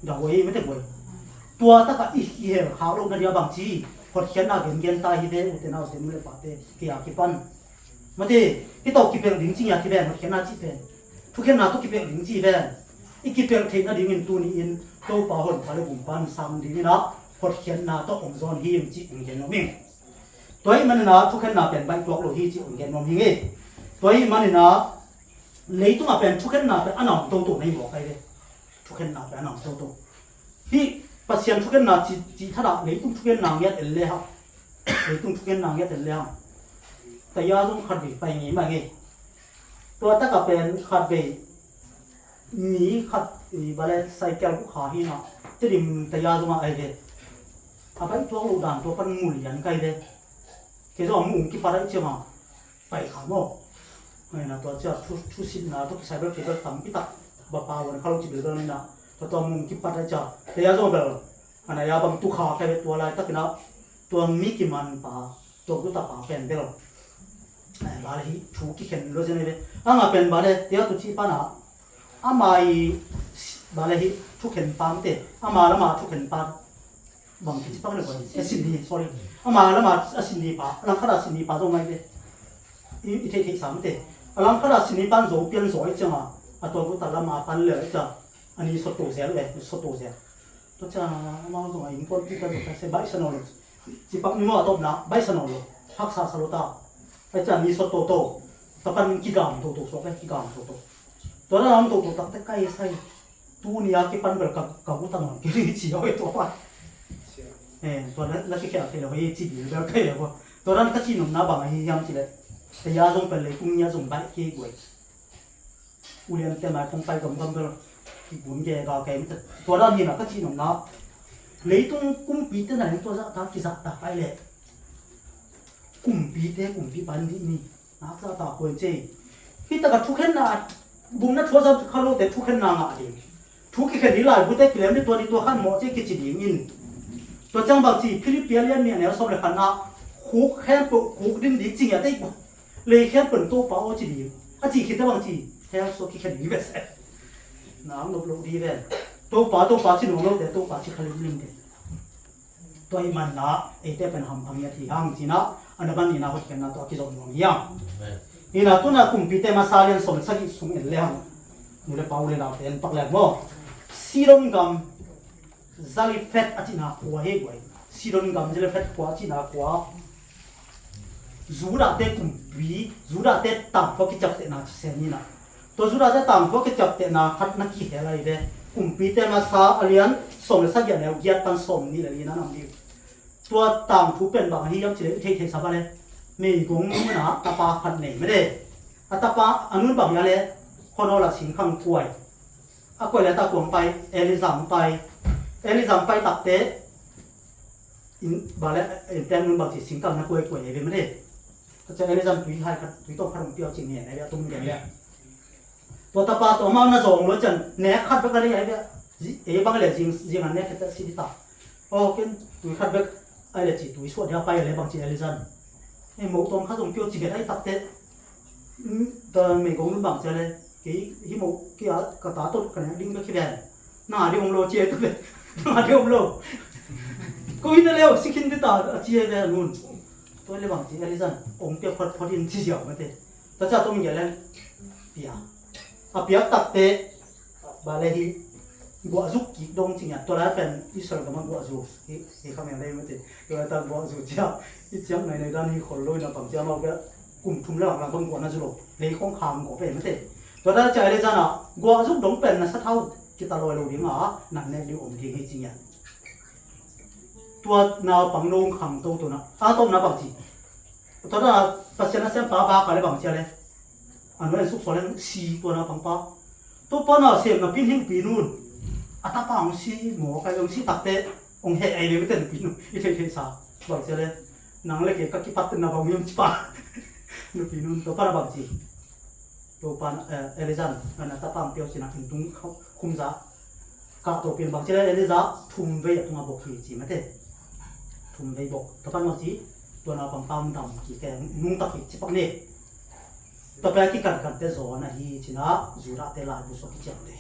เดี๋ยวไว้ไม่ได้ไว้ตัวตะกัอีเฮลขาวลงกันเดียวบางทีพอเขียนหน้าเขียนตาฮิเดอุตนาอุตมือปาเตกี่อากิปันมาดิที่ตัวกี่เป็นดิ้งจริงอย่างที่เป็นเขียนหน้าจีเป็นทุกคนหน้าตัวกี่เป็นดิ้งจีเป็นอีกี่เป็นเทนดิ้งอินตัวนี้อินตัวปลาหดปลาเลยบุ๋มปันซ้ำดิ้งนี่นะพอเขียนหน้าตัวองค์ซอนฮิมจีองค์เย็นน้องมิ่ง ตัวมันนะทุกคนน่ะเป็นใบตัวโลหิตอุ่นแกนมองหิงเอตัวมันนะเลยตัวเป็นทุกคนน่ะเป็นอันนั้นตัวในบอกไปเลยทุกคนน่ะเป็นอันนั้นตัวที่ปัจจัยทุกคนน่ะจีถ้าเราเลยทุกคนน่ะเงี้ยเอเล่ฮะเลยทุกคนน่ะเงี้ยเอเล่ฮะแต่ยาต้องขัดบีไปงี้มาไงตัวตะกับเป็นขัดบีนี้ขัดบาเลไซเคิลผู้ขาหินะจะดิมแต่ยาต้องมาไอ้เด็อาไปตัวอุดานตัวปันมุลยันไกเด็เคสว่ามุงกี่ปาร์ตี้เชื่อมาไปขามอกเนี่ยนะตัวเจ้าทุสินนะตัวใช้แบบที่เราทำพิทักษ์บ่ปาวันเขาลงจีบเรื่องนี้นะตัวมุงกี่ปาร์ตี้เจ้าแต่ยาต้องแบบอันนั้นยาบางตุขาแค่ตัวอะไรตักนะตัวมีกี่มันปาตัวกุตาปาเป็นเดียวบาลีถูกกี่เข็นรู้ใช่ไหมเนี่ยอ่ะเป็นบาลีเดี๋ยวตุชีปานะอ่ะมาบาลีทุกเข็นปามเตะอ่ะมาแล้วมาทุกเข็นปามบางทีปังเลยก่อนสินดี sorry อ่ะมาแล้วมาสินดีปาหลังขนาดสินดีปาตรงไหนเตะอีเทสามเตะหลังขนาดสินดีปานโซ่เปลี่ยนโซ่จังอ่ะตัวกุตาละมาปันเลยจ้ะอันนี้สตูเสียเลยสตูเสียตัวจ้ามาตรงไหนอินพอร์ตที่กันจะใช้ใบสนอลจีปักนี่มาตบนะใบสนอลพักษาสโลตาไอ้จ้ามีสตูโตตะปันกิกามโตโตสองกิกามโตโตตัวนั้นโตโตตักแต่ใกล้ใส่ตัวนี้อากิปันเบิกกับกุตาหน่อยกิริจิเอาไอ้ตัวปันตัวนั้นแล้วที่แค่ที่เราไปจีบีแล้วก็อย่างว่าตัวนั้นก็จีนุ่มน้าบางไอ้ยามจีเลยแต่ยาส่งไปเลยกุ้งยาส่งไปเกี่ยกวยอุเรียนแต่มาคงไปกับกันก็ที่บุญแกก็แกมันตัวนั้นนี่นะก็จีนุ่มน้าเลยต้องกุ้งปีเท่านั้นตัวจะตากิจตาไปเลยกุ้งปีเท่กุ้งปีปันที่นี่นักจะตาคนเจ้ที่ตะกัดทุกข์น่ะบุญนั้นทัวร์จะเขาโลแต่ทุกข์น่ะงาดีทุกข์แค่นี้หลายบุตรเกลียดตัวนี้ตัวขันหมอเจ้กิจดีอินตัวจังบางทีฟิลิปปินส์เนี่ยสมัยขณะคุกแค่ปุ๊บคุกดิ้นดีจริงอะได้ปุ๊บเลยแค่เปิดตัวเปล่าจีดีอาจีคิดได้บางทีแค่โซกิแค่ดีแบบเสร็จน้ำลบดีแบบตัวเปล่าจีหนุ่มเราแต่ตัวเปล่าจีขลุ่มลิ้นเด็ดตัวมันนะไอ้เต้เป็นหำพังยาที่ห้างจีนะอันนั้นนี่นะเขาเขียนนะตัวกิจวัตรของยังนี่นะตัวน่ะกลุ่มพิเตมาซาเลียนสมศักดิ์สูงเอเลี้ยงนี่เลยเปล่าเลยนะเป็นปักแหลกมั้งซีรอนกัมzali fet atina kwa he gwai siron gam zali fet kwa atina kwa zura te kumpi zura te tam ko ki chap te na seni na to zura te tam ko ki chap te na khat na ki helai de kumpi te ma sa alian som sa ya ne giat tan som ni le na nam ni to tam thu pen bang hi yam chile the sa ba le me gong na ta pa khat nei me de atapa anun bang ya le khono la sing khang kuai a koi le ta kwang pai elizam paiเอลิซัมไปตัดเตะอินบาเล่แตงมันบางทีสิงกังนักวยเองไม่ได้ก็จะเอลิซัมตุยไทยตุยต้องขนมเปียวจริงเนี่ยไอ้เบี้ยตุ้มอย่างเนี้ยตัวตาปาตัวมันน่ะส่งรถจันเนื้อขัดไปกันเลยไอ้เบี้ยเอ๋บางเลยจริงอันเนี้ยแค่สิทธิ์ตาโอเคตุยขัดไปไอ้เลยจีตุยสวดเดียวไปอะไรบางทีเอลิซัมไอ้หมูตรงขนมเปียวจริงไอ้ตัดเตะตอนเมฆงบางทีเลยกี่หิมกี่กระตาตุกกันดิ้งไปขี้แดงหน้าดิ้งโลเจี๊ยตุเลยมาเดี๋ยวโลก็อินเดียสิกินดิตาเจี๊ยเลยนู่นตัวเลยบางทีเอลิซันองค์เปียกพอดีที่เดียวไม่ได้แต่จะต้องอย่างไรเปียเปียตัดเตะบาเลฮีบัวซุกกิดงจริงอ่ะตัวนั้นเป็นอิสราเอลกับมันบัวซุกที่เขาไม่ได้ไม่ได้ตัวนั้นบัวซุกเจ้าที่เจ้าในด้านนี้คนเลยนะบางทีเราก็กลุ่มทุ่มแล้วบางคนบัวน่าจะหลบเลยของขามก็เป็นไม่ได้ตัวนั้นใจเอลิซันอ่ะบัวซุกดงเป็นนะสักเท่ากิตาลอยลงดิ้งอ่ะนั่นแหละดิอมดิ้งให้จริงอ่ะตัวนาปังลงขังตัวน่ะต้มนาบางทีตัวนั้นปัจจัยนั้นเส้นปลากันเลยบางทีเลยอันนั้นสุกสอนสีตัวนาปังปลาตัวปลาน่ะเสียบน่ะปิ้งหิ้งปีนู่นอัตปังสีหมูใครองสีตักเตะองเฮไอเลยไม่เต็มปีนู่นอีเทสาบางทีเลยนังเล็กก็กิปัตนาบางมีมจิปานู่นปีนู่นตัวปลาบางทีตัวปลาเอลิซันอันนั้นตะปังเปียวสินะถึงตุ้งเขาคุมซากาตัวเปลี่ยนบางทีเลยเอลิซาทุ่มเวทตัวมาบอกขี้จีไม่ได้ทุ่มเวบอกตะปันบางทีตัวนาปังปังดำขี้แกนุ่งตะขี้จิปักเนี่ยตัวแปลที่กันเตะโซนะฮีจีน่าจูระเตลายบุษกิจจังเลย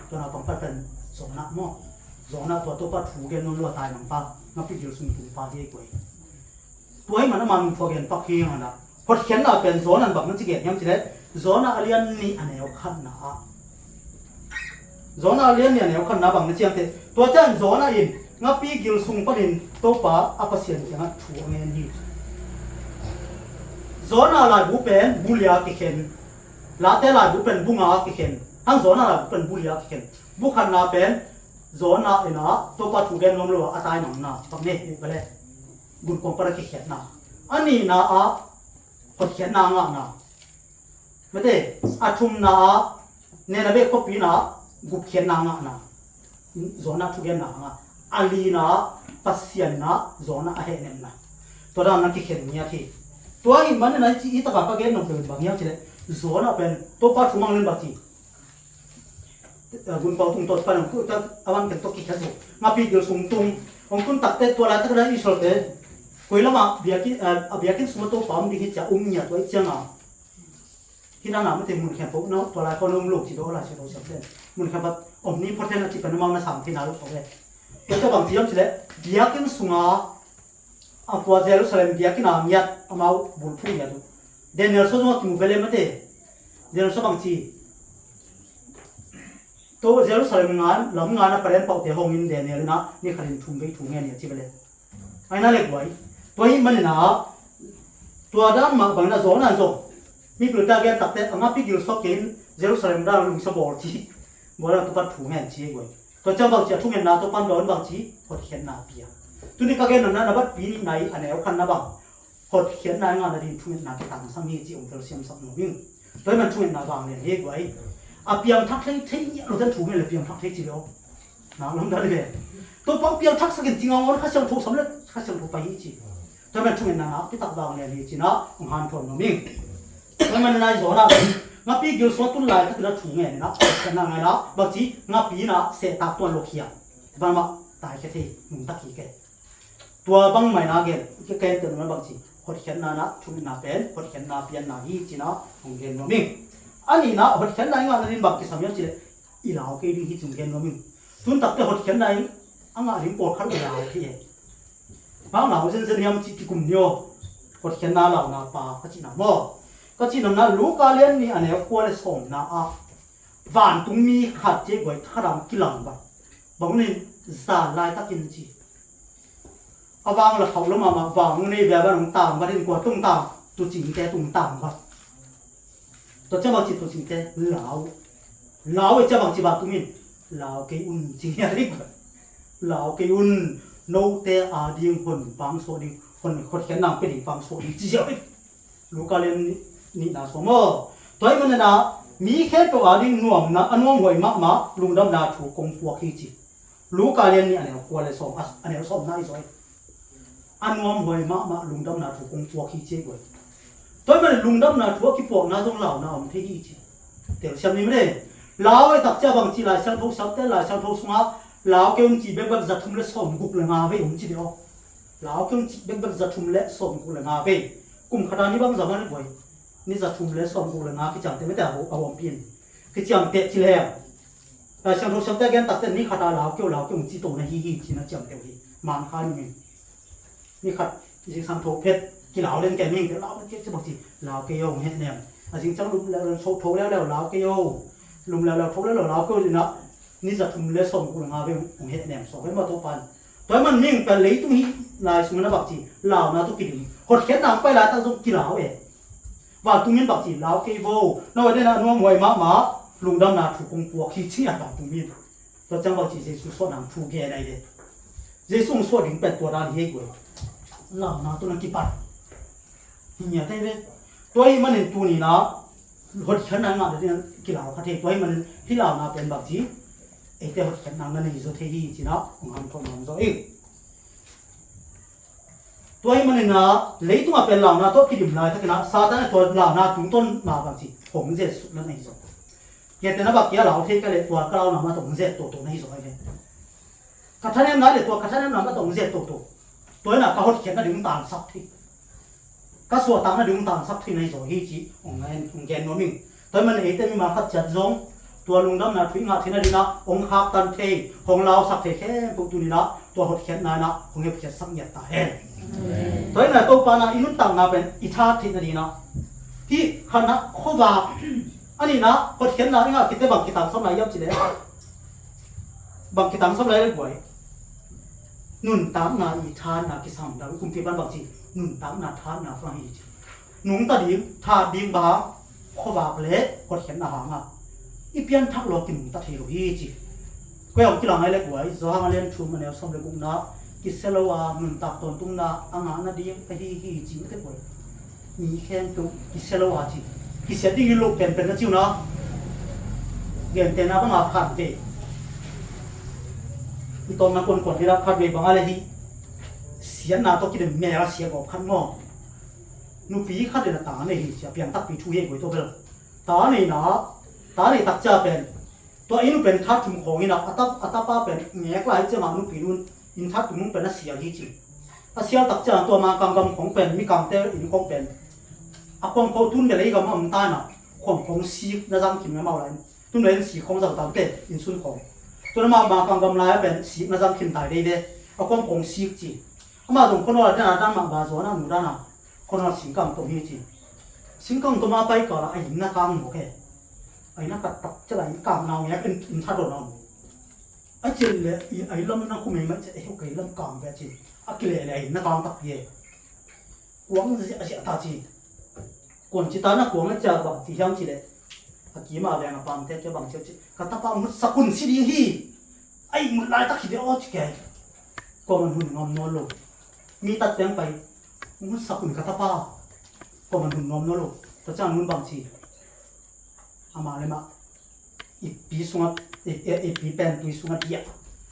ตัวนาปังปัดเป็นโซนะมั่วโซนะตัวปัดถูกแกนนรัวตายมังปังนับพิจิตรสุนทรปาที่กวยตัวให้มันพอแกนปักขี้มันนะพอเขียนเราเป็นโซนันแบบมันจะเกิดยังจีเด็ดโซนะอเลียนนี่อันไหนเอาขันนะโซน่าเลี้ยงเนี่ยเนี่ยคนนับางนั่นเชียงเตตัวเจ้าโซน่าอินงับปีกิลซุงปนินตัวป้าอัปเสียนอย่างนั้นถูกเงินฮี zona la bu pen bulia ki khen la te la bu pen bunga ki khen hang zona la bu pen bulia ki khen bu khan na pen zona ina to pa thu gen nom lo atai nang na pam ne bale gun kong para ki khen na ani na a hot khen na nga na mate athum na ne na be ko pi na gup khen na nga na zona thu gen na nga ali na pasian na zona a he nem na to da na ki khen nya thi to ai man na chi ita ka gen no be bang ya chile zona pen to pa thumang len ba chi gun pau tung to pa nang ku ta awang ken to ki khaso ma pi gil sum tung ong kun tak te to la ta da isol te koilama biakin sum to pam di hi cha nya to changa hina na ma te mun khan po no to la ko nom lok chi do la chi do sa ten mun khan ba omni potent chi kan ma na sam thi na lo so le to ta bang chi yam chile biakin sunga apwa Jerusalem biakin amiat amau bulphu ya do Daniel so mo ki mu vele mate Daniel so bang chi to Jerusalem ngan lam ngan na paren pau te hong in Daniel na ni khalin thum ve thung ne chi vele aina le boy toy man na to dan ma bang na zo na zo mi plu ta gen tak te anga pi gil so kin Jerusalem da lung so bor chi bola to pat thung hen chi boy to cha bang chi thung hen na to pan don bang chi hot khen na pia tu ni ka gen na na bat pi ni nai ane au khan na bang hot khen na nga na din thung na ke tang sang ni chi ong tel siam sak no wing toy man thung na bang ne he boy a piang thak thei lo dan thung le piang thak thei chi lo na long da le to pang piang thak sakin tinga ngor kha chang tho sam le kha chang tho pa hi chi toy man thung na na ti tak bang ne li chi na ong han thon no ming toy man na zo na nga pi gil so tun lai ta thung nge na ka na nga na ba chi nga pi na se ta ton lo khia ba ma tai ke thei mung ta ki ke tua bang mai na gen ke ke te na bang chi hot khen na na thung na pen hot khen na pian na hi chi na ong gen no ming ani na hot khen na nga na rin bak ki samya chi i lao ke ri hi chung gen no ming tun tak te hot khen na anga rim por khan la thi e ba na ho sen sen yam chi ki kum nyo hot khen na la na pa ka chi na mo ka chi na lu ka len ni ane ko le som na a van tung mi khat je goi tharam kilang ba bang ni za lai ta kin chi awang la khau lo ma wang nei ba ba nong tam ba rin ko tung tam tu ching te tung tam ba to cha ba chi tu ching te lao e cha bang chi ba tu min lao ke un chi ya ri ba lao ke un no te a ding hon bang so ding hon khot khen nang pe ding bang so ding chi ya lu ka len ni na so mo toy man na mi khe to a ding nuam na anong hoi ma lungdam na thu kong pu khi chi lu ka len ni ane ko le som as ane som na i soi anwam hoi ma lungdam na thu kong pu khi che goi toy man lungdam na thu ki po na jong lao na om the hi chi tel sam ni me lao e tak cha bang chi la sang tho sap te la sang tho sunga lao ke um chi bek bak zathum le som guk le nga ve um chi dio lao ke um chi bek bak zathum le som guk le nga ve kum khada ni bang zaman boy ni zathum le som guk le nga ki chang te me ta ho awom pin ki chang te chi le la sang tho sap te gen tak te ni khada lao ke um chi to na hi chi na chang te hi man kha ni ni khat ji sang tho phet ki lao len ke ning te lao ke chi bak chi lao ke yo het nem a jing chang lu la so tho le lao ke yo lum la tho le lao ke ni na ni zathum le som guk le nga ve um het nem so ma to pan toy man ning pe le tu hi lai sum na bak chi lao na tu ki dim hot khen na pa la ta zo ki lao e wa tu min bak chi lao ke bo no de na no moi ma lungdam na thu kong pu khi chi ya ta tu min to chang bak chi je su so nang thu ge dai de je sung so ding pe to da hi go lao na tu na ki pat ni ya dai de toy man in tu ni na hot khen na nga de ki lao kha the toy man hi lao na pen bak chi e te hot khen na nga ni zo the hi chi na ngam thon ngam zo e toy man na leitung a pen lao na to ki dim lai ta kana sa ta na to lao na tung ton ma bak chi hong je su na nei zo ye te na bak ya lao the ka le to ka lao na ma tong je to nei zo ai ka thanem na le to ka thanem na ma tong je to toy na ka hot khen na ding tan sak thi ka so ta na ding tan sak thi nei zo hi chi ong gen no ming toy man e te mi ma khat chat zongตัวลุงดำนาทุ่งหาที่นั่นดีนะองค์ข้าตันเทของเราสักเทแค่พวกตัวนี้นะตัวหดเขียนนายนะของเก็บเขียนสักเหยียดตาเองตัวนี้นะตัวปานะอินุนตังนะเป็นอิทาที่นั่นดีนะที่ขณะข้อบาอันนี้นะหดเขียนนายนะคิดแต่บางกิตังสมัยยับจีเล่บางกิตังสมัยเล็กบ่อยนุ่นตามนาอิทานะกิสามดาวกุมที่บ้านบางจีนุ่นตามนาทานนาฟังอีจี หนุงตะดิงทาดิงบาขวากเละกดเขียนอาหารอ่ะอีเปียนทักโลกินตะเทโรฮีจิก็เอาที่หลังไอ้เล็กไว้จอหางเล่นชูมันแล้วสมเด็จกุนะกิเซลวาหนุนตักตนตุ้งนะอ่างนาดิงไปฮีจิไม่ได้ป่วยมีแค่ตุ้งกิเซลวาจิกิเซดิ้งลูกเป็นนะจิวนะเรียนเตนะบังอาขัดเวอีตอนนั้นคนที่รักขัดเวบังอะไรที่เสียนาตัวกินแม่ละเสียกับขันงอนูปีขัดเดินตาเนี่ยจะเปลี่ยนตักปีช่วยไว้ตัวเบลตาเนี่ยนะตาเนี่ยตักจะเป็นตัวอินุเป็นทัดถุงของอินะอัตป้าเป็นแง่กลายจะมานูปีนู้นอินทัดถุงนู้นเป็นนักเสียจริงๆเสียตักจะตัวมากำกำของเป็นมีกำเตออินของเป็นความเขาทุนเป็นอะไรก็มันตายนะของสีน่าจะกินไม่เมาเลยทุนเป็นสีของจะต่างเตอินสุนของตัวนั้นมากำกำลายเป็นสีน่าจะกินตายได้เลยความของสีจริงมาตรงคนว่าเนี่ยด้านมาบาจวนะหนูด้านน่ะคนว่าสิงกังตัวนี้จริงสิงกังตัวมาไปก่อนไอ้หินนักกังโอเคไอ้นักตักจะไหลกังเอาเนี่ยเป็นอินทัดโดนเอาไอ้เจริญเลยไอ้ลำนักคุมมันจะไอ้โอเคลำกังแบบจริงอักเลเลยนักกังตักเย่กวางจะเสียตาจริงคนจิตานักกวางจะแบบที่ยังจริงเลยอากีมาแบบนับปั๊มเทจะบังเจ้าจริงกระตับปั๊มมุดสักคนสิดีฮีไอ้มุดลายตักขี้เดียวจิแกก็มันหุ่นงอมนวลลงมีตัดเตียงไปมันสักคนกระทบป้าก็มันหุ่นงอมนวลลงแต่จ้างมันบางทีอามาเลยมาอีปีสุนัขอีปีเป็นปีสุนัขเดีย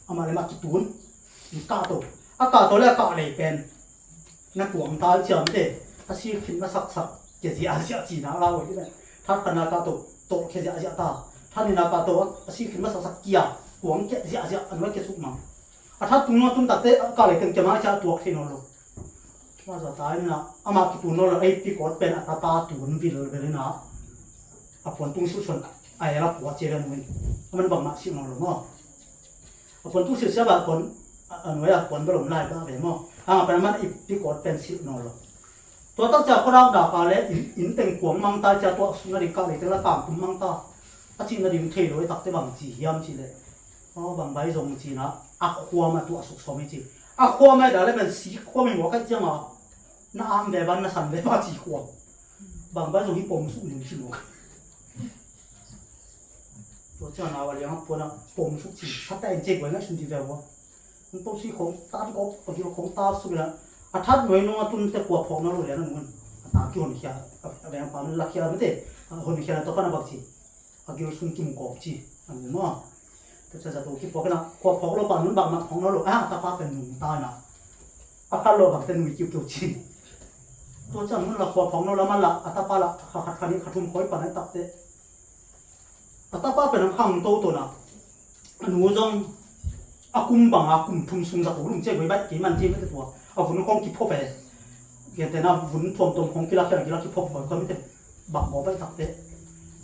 อามาเลยมากิตุนอีกาโตอากาโตแล้วกาเลยเป็นนักหวงตาเชื่อมเด็ถ้าชีคิดมาสักเกี่ยจีอาเซียจีน่าเราไว้ที่นั่นถ้าขณะกาโตโตเกี่ยจีอาเซียตาถ้านี่นักกาโตชีคิดมาสักเกี่ยหวงเกี่ยจีอาเซียอันไว้เกี่ยสุกมั้งถ้าตุ้งนู้นตุ้งตัดเตะก็เลยถึงจะมาจะตัวที่นอนลงว่าจะตายนะอามาคิดตุ้งนอนไอ้ที่กอดเป็นอัตตาตุ้งวิลเลยเลยนะอาปนตุ้งสุดชนไอ้เราปวดเจริญมันบังมาสินอนลงมั้งอาปนตุ้งเสียแบบปนอันไว้ปนบรมไล่บ้าแบบมั้งเป็นมันอีที่กอดเป็นสินอนลงตัวตั้งใจก็เราด่ากันเลยอินเต็งกวงมังตาจะตัวสุนัขก็เลยแต่ละกางตุ้มมังตาอาชีพนั้นดิมเทโดยตักเตะบังจียามจีเลยบางใบทรงจีนะอักขัวมาตัวสุกสมิจีอักขัวไม่ได้เลยเป็นสีขัวไม่หมดก็จังอ่ะน้าอันเดบันน้าสันเดบันสีขัวบางใบทรงที่ปมสุกหนึ่งชิ้นหมดตัวเจ้าหน้าวันยังพวกนั้นปมสุกจีถ้าแต่เจ๊กไว้งั้นสุดที่เดียวมันต้องสีของตาก็ปฏิบัติของตาสุดแล้วอาทัดหน่วยน้องตุนแต่กว่าพองนั่นเลยนั่นมันตากี่คนเขียนอะไรอย่างปามันลักเขียนไม่ได้คนเขียนตัวกันนะบางทีอากิวสุนกิมกอบจีอันนี้มั้งจะจะตัวคิดพอกันนะพอพอเราปั่นมันบางมาของเราหรอกตาป้าเป็นหนุ่มตายนะอาการเราแบบเป็นหนุ่มจิ้วๆจีตัวจังมันเราพอของเราแล้วมันละตาป้าละขัดขันนี้ขัดทุ่มคอยปั่นให้ตัดเตะตาป้าเป็นน้ำข้างโตตัวน่ะหนูจงอากุมบังอากุมทุ่มซุ่มตะปูลุงเจ๊ไว้แบบกี่มันจีไม่ได้ตัวเอาฝุ่นของกิบพอไปเกี่ยแต่น่ะฝุ่นท่วมตรงของกีฬากิบพอไปก็ไม่ได้บักบอกไปตัดเตะ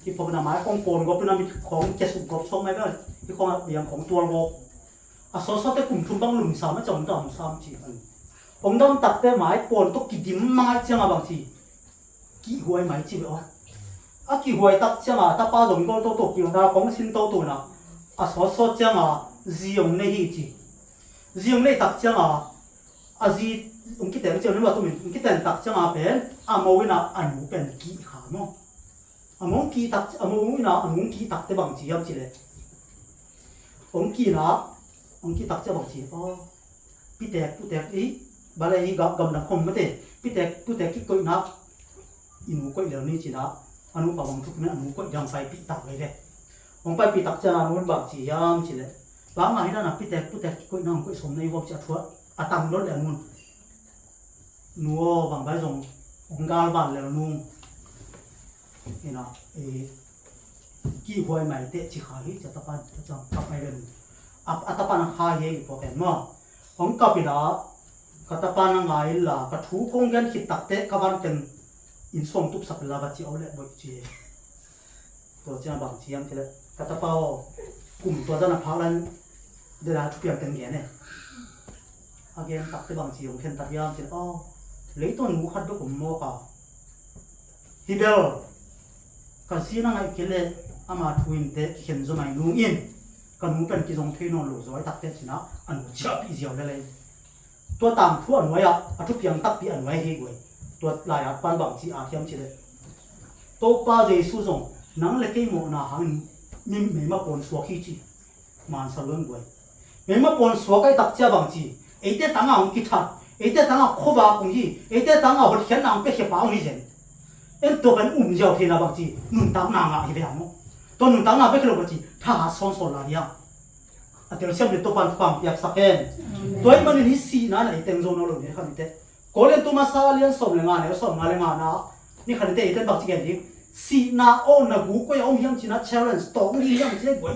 กิบพอเป็นน้ำไม้ของโปนก็เป็นน้ำของเจสุกรอบส่งไม่ได้ที่ของอย่างของตัวโลกสอแต่กลุ่มทุนบังหลุมสามไม่จำต้องสามจีมันผมต้องตัดแต่หมายปนต้องกินดิมมาเจ้ามาบางทีกี่หวยหมายจีบอ๋อกี่หวยตัดเจ้ามาถ้าป้าหลงก็ตัวกี่วันของชิ้นตัวน่ะสอเจ้ามาจีองในฮีจีองในตัดเจ้ามาจีองคิดแต่เจ้านี่ว่าตัวมันองคิดแต่ตัดเจ้ามาเป็นมวินาอันมูเป็นกี่ขาเนาะมงกี่ตัดมวินาอันมงกี่ตัดแต่บางทียังจีเลยองค์กีนะองค์กีตักจะบอกทีพี่แตกอีบาลัยกับนักคมไม่ได้พี่แตกกี่ก้อยนักอินูก้อยเหล่านี้จีนะอนุปวังทุกนั้นอนุก้อยยังไปพี่ตักเลยเลยองไปพี่ตักจะอนุบักจียามจีเลยบางอะไรนั่นพี่แตกกี่ก้อยน้องก้อยสมในวัดจะทั่วตังรถเลยนู่นนัวบางใบส่งองกาลบ้านแล้วนู่นนี่นะกี่หวยใหม่เตะชิคาฮิจะตะปันจะกลับไปเลยอัตปันหาเยอีกพอเป็นมั้งของกับปีละกัตปันง่ายละกระทูกงยันคิดตักเตะกับวันเป็นอินส่งทุบสับลาบัจิเอาเละบ่จีตัวเจ้าบางจียมทีละกัตเปากลุ่มตัวเจ้าหน้าพักนั้นเดี๋ยวทุกอย่างเป็นแง่เนี่ยอาเกนตักเตะบางจีของเคนตัดยามทีละเลยตัวหนูขัดด้วยผมโมกะฮิเบลกันซีนั่งไอ้กิเลอามาทวินเตะเห็นสมัยนุ่งอินกันนุ่งเป็นกิจงเทนอนหลุดสวยตักเตะสินะอันเชื่อพี่เจียวเลยตัวต่างทั่วหน่วยทุกอย่างตักปีอันไว้ให้ไว้ ตัวลายปันบางจีอาเทียมจีเลยโตป้าเจสุจงนังเล็กโมนาหังมีเมมาปนสวกจีมันสลวนบวยเมมาปนสวกไอ้ตักเจ้าบางจีไอ้เต้ตั้งอ่างกิทัดไอ้เต้ตั้งอ่างขบาคงจีไอ้เต้ตั้งอ่างหัดเขียนนางเป็ดเขียนป้าองนี่เจนเอ็นตัวเป็นเจ้าเทนาบางจีนุ่นตั้งนางอ่ะอีเดียมั้งตัวนุ่นตั้งนางเป็ดเขียนบางจีถ้าสอนลาเดียอันเดียวเชื่อมตัวปันฟังอยากสักแค่ตัวมันนี่สีนั่นไอ้เต็มโซนเราเนี่ยขันเต้ก็เลยตัวมาซาเลียนสมเลงานเนี่ยสมงานเลงานนะนี่ขันเต้ไอ้เต้บางจีกันดิสีน่าโอ้น่ากูก็ยังยังจีน่า challenge ตรงนี้ยังจีได้กวย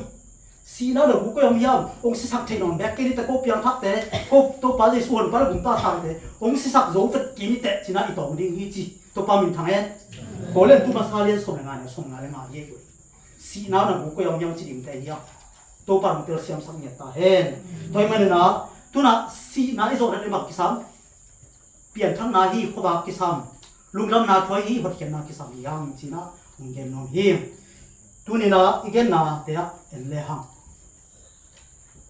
สีน่าเรากูก็ยังองค์สิสักเทนอนแบกเกนี่แต่ก็เพียงทักแต่ก็ตัวป้าจะส่วนป้าเราบุญป้าทางแต่องค์สิสักโจฟกินนี่แต่จีน่าอีตรงนี้ยี่จีตัวป้ามินทางเองก็เลยตัวมาซาเลียนสมเลงานเนี่ยสมงานเลงานเยอะกวยสีน่าเรากูก็ยังจีดิ่งแต่ยังตัวป้ามันเตอร์เสียมสักเนี่ยตาเห็นตัวมันเนี่ยนะตัวน่ะสีน่าไอ้โซนนั้นไอ้บักกิซัมเปลี่ยนทั้งนาฮีขบากิซัมลุงลำนาถอยฮีหัดเขียนนากิซัมยังจีน่าองเกนน้องฮีตัวนี้นะอีกแค่นาเดียเอ็นเลหัง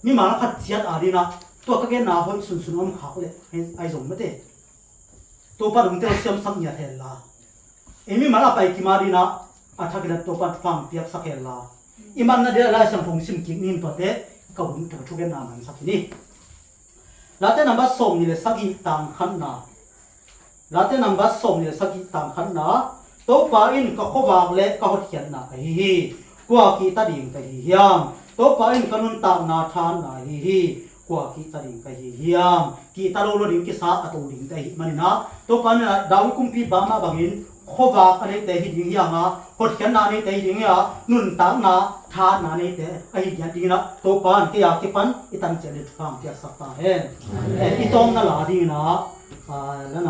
มีมาแล้วขัดเสียดอาดีนะตัวก็แค่นาหอยสุนสุนอมขาวเลยไอ้สมไม่ได้ตัวป้าลุงเตอร์เสียมสักเนี่ยเห็นละเอ็มมีมาแล้วไปกี่มาดีนะอาทักกันตัวป้าฟังเปียกสักเห็นละอีมันน่ะเดี๋ยวเราสั่งทงซิมกินนี่ตัวเด็กก็หุ่นตัวทุกอย่างมันสักทีนี้แล้วแต่นำบัตรส่งนี่เลยสักกี่ต่างขันนาแล้วแต่นำบัตรส่งนี่เลยสักกี่ต่างขันนาตัวป้าอินก็ขวางเล็กก็หัดเขียนนาฮีกว่ากีตาดิ่งก็ฮียามตัวป้าอินก็นุ่นตามนาทานนาฮีกว่ากีตาดิ่งก็ฮียามกีตาโลโลดิ่งกิสาอัตโลดิ่งก็ฮีมันนะตัวป้าเนี่ยดาวกุมพีบามาบางอินขวางอะไรแต่ฮีดิ่งยังอ่ะหัดเขียนนานี่แต่ฮีดิ่งอ่ะนุ่นตามนาทานนานี่แต่ไอ้ฮีดิ่งนะตัวป้าที่อยากที่ปันอีตันเจริญทางที่สักตาเห็นอีตองนั่นละดิ่งนะแล้ว